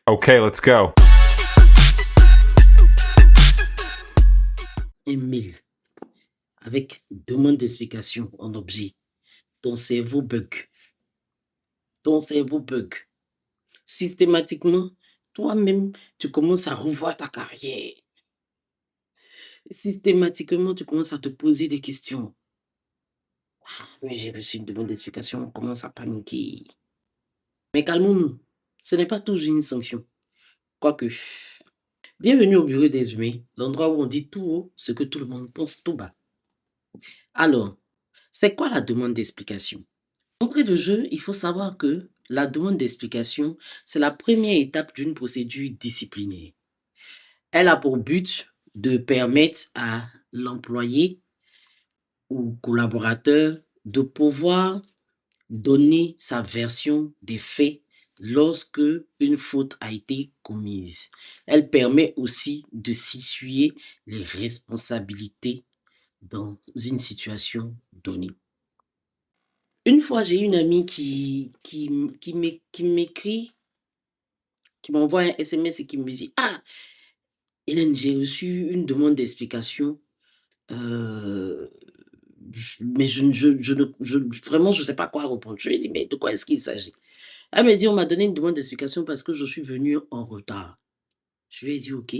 Okay, let's go. Un mail avec demande d'explication en objet. Ton cerveau bug. Ton cerveau bug. Systématiquement, toi-même, tu commences à revoir ta carrière. Systématiquement, tu commences à te poser des questions. Ah, mais j'ai reçu une demande d'explication, on commence à paniquer. Mais calmons-nous. Ce n'est pas toujours une sanction. Quoique. Bienvenue au bureau des humains, l'endroit où on dit tout haut ce que tout le monde pense tout bas. Alors, c'est quoi la demande d'explication? Entrée de jeu, il faut savoir que la demande d'explication, c'est la première étape d'une procédure disciplinaire. Elle a pour but de permettre à l'employé ou collaborateur de pouvoir donner sa version des faits lorsque une faute a été commise. Elle permet aussi de s'essuyer les responsabilités dans une situation donnée. Une fois, j'ai une amie qui m'écrit, qui m'envoie un SMS et qui me dit: «Ah, Hélène, j'ai reçu une demande d'explication, euh, mais vraiment, je ne sais pas quoi répondre.» Je lui ai dit: «Mais de quoi est-ce qu'il s'agit?» Elle me dit: «On m'a donné une demande d'explication parce que je suis venue en retard.» Je lui ai dit: «OK,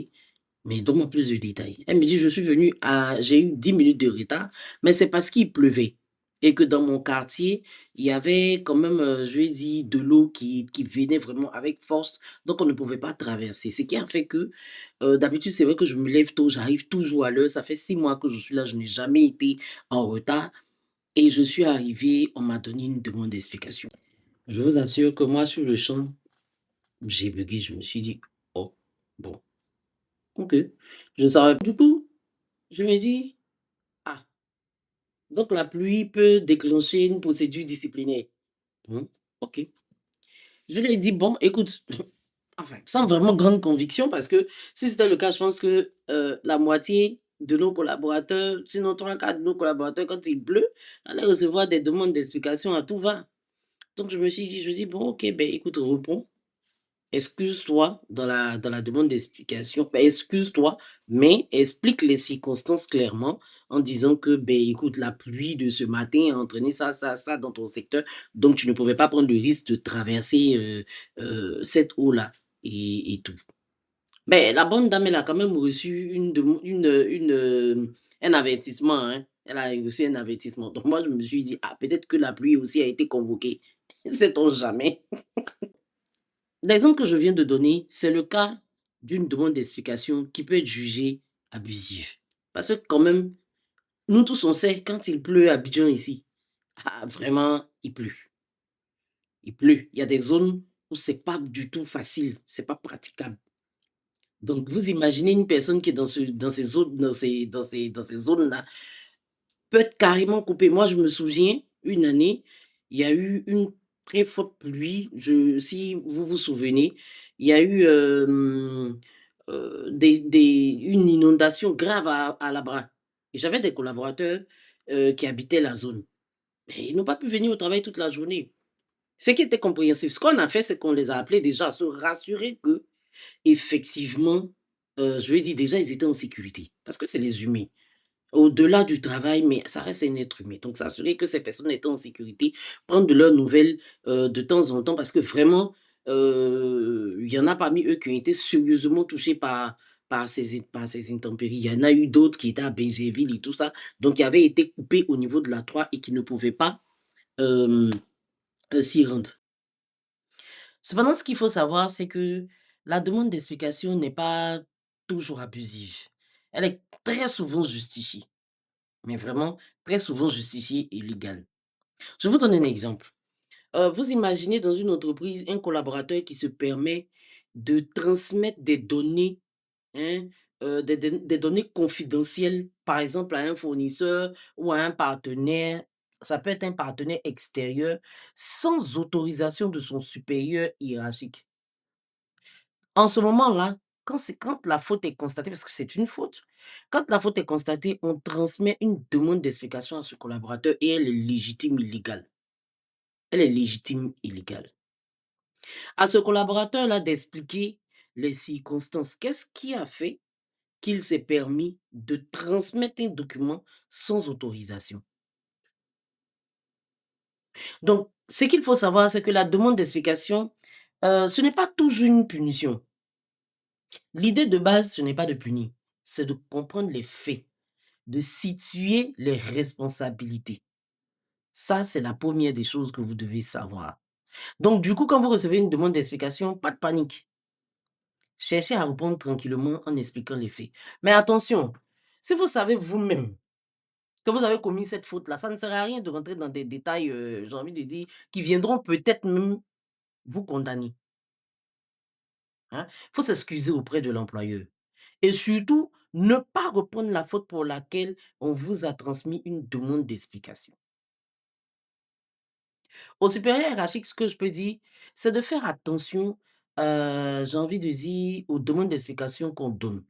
mais donne-moi plus de détails.» Elle me dit: j'ai eu 10 minutes de retard, mais c'est parce qu'il pleuvait et que dans mon quartier, il y avait quand même, je lui ai dit, de l'eau qui venait vraiment avec force, donc on ne pouvait pas traverser. Ce qui a fait que, d'habitude, c'est vrai que je me lève tôt, j'arrive toujours à l'heure. Ça fait 6 mois que je suis là, je n'ai jamais été en retard et je suis arrivée, on m'a donné une demande d'explication. Je vous assure que moi, sur le champ, j'ai bugué, je me suis dit: «Oh, bon, OK.» Je ne savais pas. Du coup, je me dis: «Ah, donc la pluie peut déclencher une procédure disciplinaire.» Bon, OK. Je lui ai dit: «Bon, écoute», enfin, sans vraiment grande conviction, parce que si c'était le cas, je pense que la moitié de nos collaborateurs, sinon 3/4 de nos collaborateurs, quand il pleut, allaient recevoir des demandes d'explication à tout va. Donc je me suis dit, je dis: «Bon, OK, ben écoute, réponds. Excuse-toi dans la demande d'explication. Ben, excuse-toi, mais explique les circonstances clairement en disant que, ben, écoute, la pluie de ce matin a entraîné ça, ça, ça dans ton secteur, donc tu ne pouvais pas prendre le risque de traverser cette eau-là et tout.» Ben, la bonne dame, elle a quand même reçu un avertissement, hein. Elle a reçu un avertissement. Donc moi, je me suis dit: «Ah, peut-être que la pluie aussi a été convoquée.» Sait-on jamais? L'exemple que je viens de donner, c'est le cas d'une demande d'explication qui peut être jugée abusive. Parce que quand même, nous tous on sait, quand il pleut à Abidjan ici, ah, vraiment, il pleut. Il pleut. Il y a des zones où c'est pas du tout facile, c'est pas praticable. Donc, vous imaginez une personne qui est dans ces zones, dans ces zones-là, peut être carrément coupée. Moi, je me souviens, une année, il y a eu une très forte pluie. Si vous vous souvenez, il y a eu une inondation grave à Labra. Et j'avais des collaborateurs qui habitaient la zone. Mais ils n'ont pas pu venir au travail toute la journée. Ce qui était compréhensif. Ce qu'on a fait, c'est qu'on les a appelés déjà à se rassurer que, effectivement, je lui ai dit déjà, ils étaient en sécurité. Parce que c'est les humains. Au-delà du travail, mais ça reste un être humain. Donc, s'assurer que ces personnes étaient en sécurité, prendre de leurs nouvelles de temps en temps, parce que vraiment, il y en a parmi eux qui ont été sérieusement touchés par ces intempéries. Il y en a eu d'autres qui étaient à Benjerville et tout ça, donc qui avaient été coupés au niveau de la 3 et qui ne pouvaient pas euh, s'y rendre. Cependant, ce qu'il faut savoir, c'est que la demande d'explication n'est pas toujours abusive. Elle est très souvent justifiée, mais vraiment très souvent justifiée et légale. Je vous donne un exemple. Vous imaginez dans une entreprise un collaborateur qui se permet de transmettre des données, hein, des données confidentielles, par exemple à un fournisseur ou à un partenaire, ça peut être un partenaire extérieur, sans autorisation de son supérieur hiérarchique. En ce moment-là, quand la faute est constatée, parce que c'est une faute, quand la faute est constatée, on transmet une demande d'explication à ce collaborateur et elle est légitime illégale. Elle est légitime illégale. À ce collaborateur-là d'expliquer les circonstances. Qu'est-ce qui a fait qu'il s'est permis de transmettre un document sans autorisation? Donc, ce qu'il faut savoir, c'est que la demande d'explication, ce n'est pas toujours une punition. L'idée de base, ce n'est pas de punir, c'est de comprendre les faits, de situer les responsabilités. Ça, c'est la première des choses que vous devez savoir. Donc, du coup, quand vous recevez une demande d'explication, pas de panique. Cherchez à répondre tranquillement en expliquant les faits. Mais attention, si vous savez vous-même que vous avez commis cette faute-là, ça ne sert à rien de rentrer dans des détails, j'ai envie de dire, qui viendront peut-être même vous condamner, hein. Il faut s'excuser auprès de l'employeur et surtout, ne pas reprendre la faute pour laquelle on vous a transmis une demande d'explication. Au supérieur hiérarchique, ce que je peux dire, c'est de faire attention, j'ai envie de dire, aux demandes d'explication qu'on donne.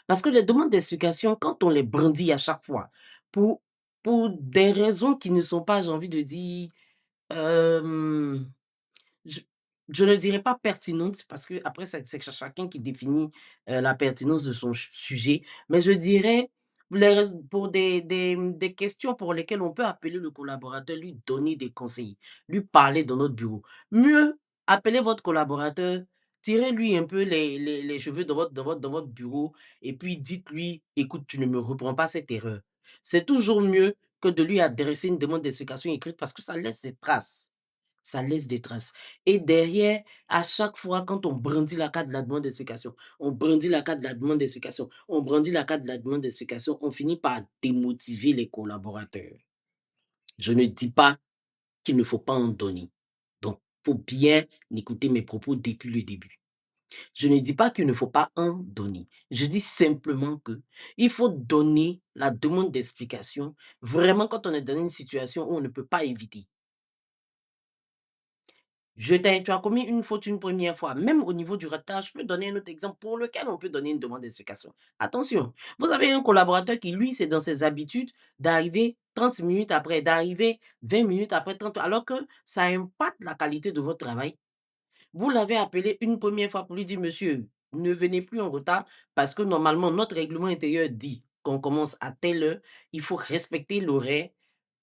Parce que les demandes d'explication, quand on les brandit à chaque fois, pour pour des raisons qui ne sont pas, j'ai envie de dire, hem je je ne dirais pas pertinente parce qu'après c'est chacun qui définit, la pertinence de son sujet, mais je dirais les rais pour des questions pour lesquelles on peut appeler le collaborateur, lui donner des conseils, lui parler dans notre bureau. Mieux appeler votre collaborateur, tirez-lui un peu les cheveux dans votre bureau et puis dites-lui: «Écoute, tu ne me reprends pas cette erreur». C'est toujours mieux que de lui adresser une demande d'explication écrite parce que ça laisse des traces. Ça laisse des traces. Et derrière, à chaque fois, quand on brandit la carte de la demande d'explication, on brandit la carte de la demande d'explication, on brandit la carte de la demande d'explication, on finit par démotiver les collaborateurs. Je ne dis pas qu'il ne faut pas en donner. Donc, il faut bien écouter mes propos depuis le début. Je ne dis pas qu'il ne faut pas en donner. Je dis simplement que il faut donner la demande d'explication vraiment quand on est dans une situation où on ne peut pas éviter. Tu as commis une faute une première fois, même au niveau du retard, je peux donner un autre exemple pour lequel on peut donner une demande d'explication. Attention, vous avez un collaborateur qui, lui, c'est dans ses habitudes d'arriver 30 minutes après, d'arriver 20 minutes après 30, alors que ça impacte la qualité de votre travail. Vous l'avez appelé une première fois pour lui dire: «Monsieur, ne venez plus en retard parce que normalement notre règlement intérieur dit qu'on commence à telle heure, il faut respecter l'horaire».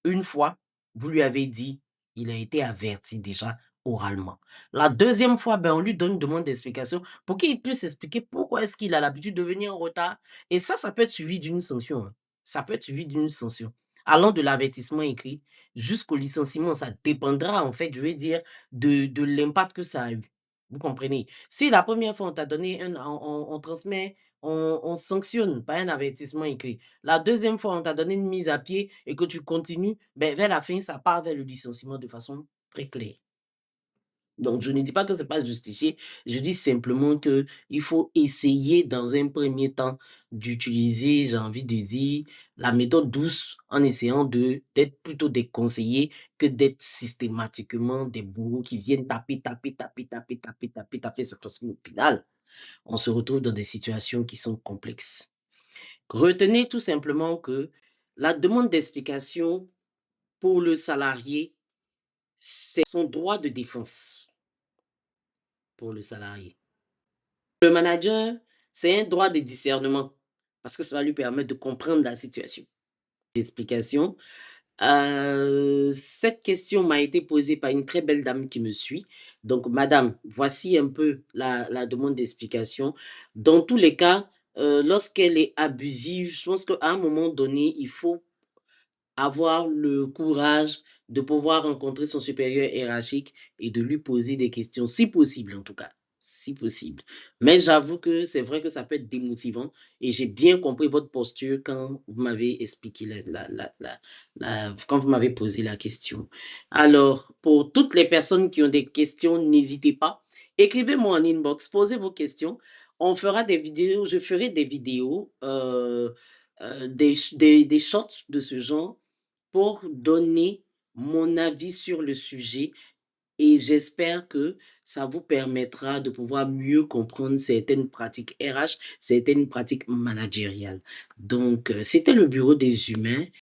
Une fois, vous lui avez dit, il a été averti déjà oralement. La deuxième fois, ben, on lui donne une demande d'explication pour qu'il puisse expliquer pourquoi est-ce qu'il a l'habitude de venir en retard et ça peut être suivi d'une sanction, hein. Ça peut être suivi d'une sanction, allant de l'avertissement écrit jusqu'au licenciement. Ça dépendra en fait, je vais dire, de l'impact que ça a eu. Vous comprenez? Si la première fois on t'a donné on transmet, on sanctionne par un avertissement écrit. La deuxième fois, on t'a donné une mise à pied et que tu continues, ben, vers la fin, ça part vers le licenciement de façon très claire. Donc, je ne dis pas que c'est pas justifié, je dis simplement que il faut essayer dans un premier temps d'utiliser, j'ai envie de dire, la méthode douce en essayant d'être plutôt des conseillers que d'être systématiquement des bourreaux qui viennent taper, taper, taper, taper, taper, taper, taper. C'est parce qu'au final, on se retrouve dans des situations qui sont complexes. Retenez tout simplement que la demande d'explication pour le salarié, c'est son droit de défense pour le salarié. Le manager, c'est un droit de discernement parce que ça va lui permettre de comprendre la situation. D'explication. Cette question m'a été posée par une très belle dame qui me suit. Donc, madame, voici un peu la demande d'explication. Dans tous les cas, lorsqu'elle est abusive, je pense qu'à un moment donné, il faut avoir le courage de pouvoir rencontrer son supérieur hiérarchique et de lui poser des questions, si possible en tout cas, si possible. Mais j'avoue que c'est vrai que ça peut être démotivant et j'ai bien compris votre posture quand vous m'avez expliqué quand vous m'avez posé la question. Alors, pour toutes les personnes qui ont des questions, n'hésitez pas. Écrivez-moi en inbox, posez vos questions. On fera des vidéos, je ferai des vidéos, des shorts de ce genre pour donner mon avis sur le sujet et j'espère que ça vous permettra de pouvoir mieux comprendre certaines pratiques RH, certaines pratiques managériales. Donc, c'était le bureau des humains.